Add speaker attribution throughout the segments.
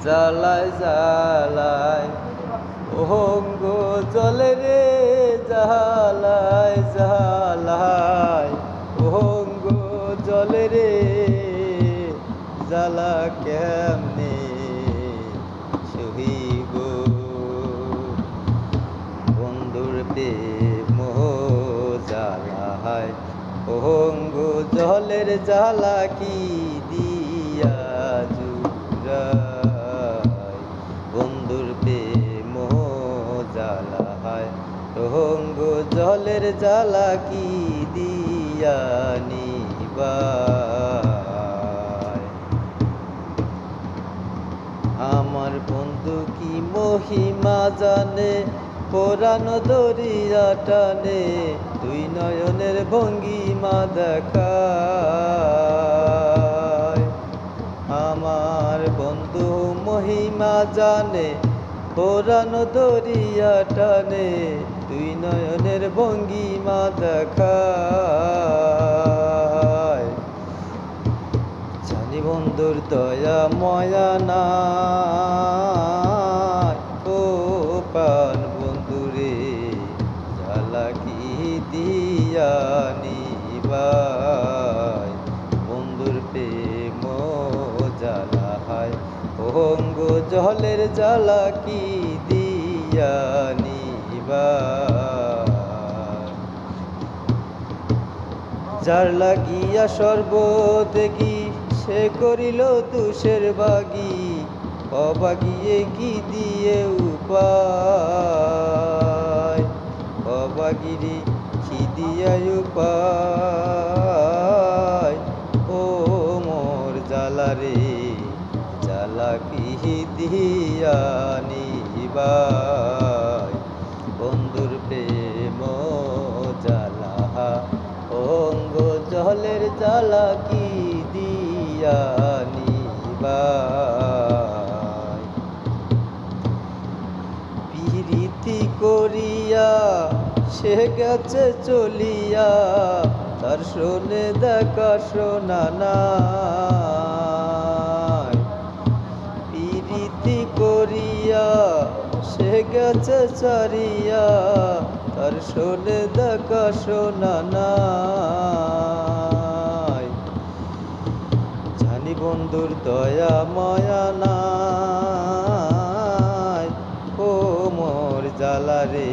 Speaker 1: জ্বালায় জ্বালায় অঙ্গ জলে রে জ্বালায় জ্বালায় অঙ্গ জলে রে জ্বালা কেমনে সহিব বন্ধুর প্রেম জ্বালায় অঙ্গ জলের জ্বালা কি দিয়া জুড়ায় বন্ধুর প্রেম জ্বালায় অঙ্গ জলের জ্বালা কি দিয়া নিবায় আমার বন্ধু কি মহিমা জানে পরাণ দরিয়া টানে দুই নয়নের ভঙ্গিমা দেখায় আমার বন্ধু মহিমা জানে পরাণ দরিয়া টানে দুই নয়নের ভঙ্গিমা দেখায় জানি বন্ধুর দয়া ময়া নাই ও প্রাণ বন্ধুরে জ্বালা কি দিয়া নিবাই বন্ধুর প্রেম জ্বালায় অঙ্গ জলের জ্বালা কি দিয়া নিবাই যার লাগিয়া সর্বদেগী সে করিল তুষের বাগি অবাগিয়ে কি দিয়ে উপায় অবাগিরি কি দিয়া উপায় ও মোর জ্বালা রে জ্বালা কি দিয়া নিবাই বন্ধুর প্রেম জ্বালা অঙ্গ জলের জ্বালা কি দিয়া নিবাই প্রীতি করিয়া সে গেছে চলিয়া তার শোনে দেখা শোনা নাই প্রীতি করিয়া সে গেছে চারিয়া তার শোনে দেখা শোনা নাই জানি বন্ধুর দয়া মায়া নাই ও মোর জ্বালা রে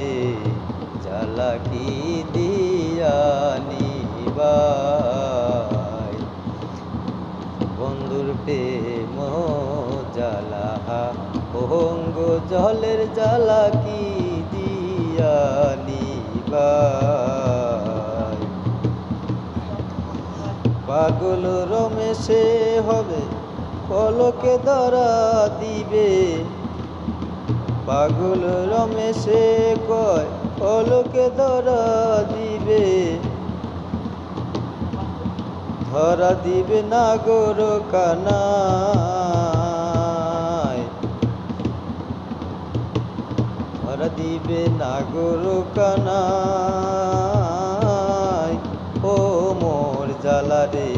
Speaker 1: জ্বালা কি দিয়া নিবাই বন্ধুর প্রেম জ্বালা অঙ্গ জলের জ্বালা কি দিয়া নিবাই পাগল রমেশে হবে পলকে ধরা দিবে পাগল রমেশে কয় পলকে ধরা দিবে ধরা দিবে নাগর কানায় ধরা দিবে নাগর কানায় ও মোর জ্বালা রে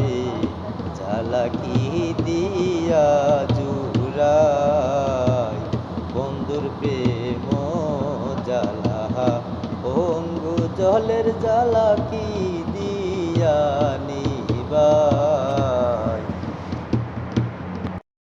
Speaker 1: জ্বালা কি দিয়া জুড়াই বন্ধুর প্রেম জ্বালা অঙ্গ জলের জ্বালা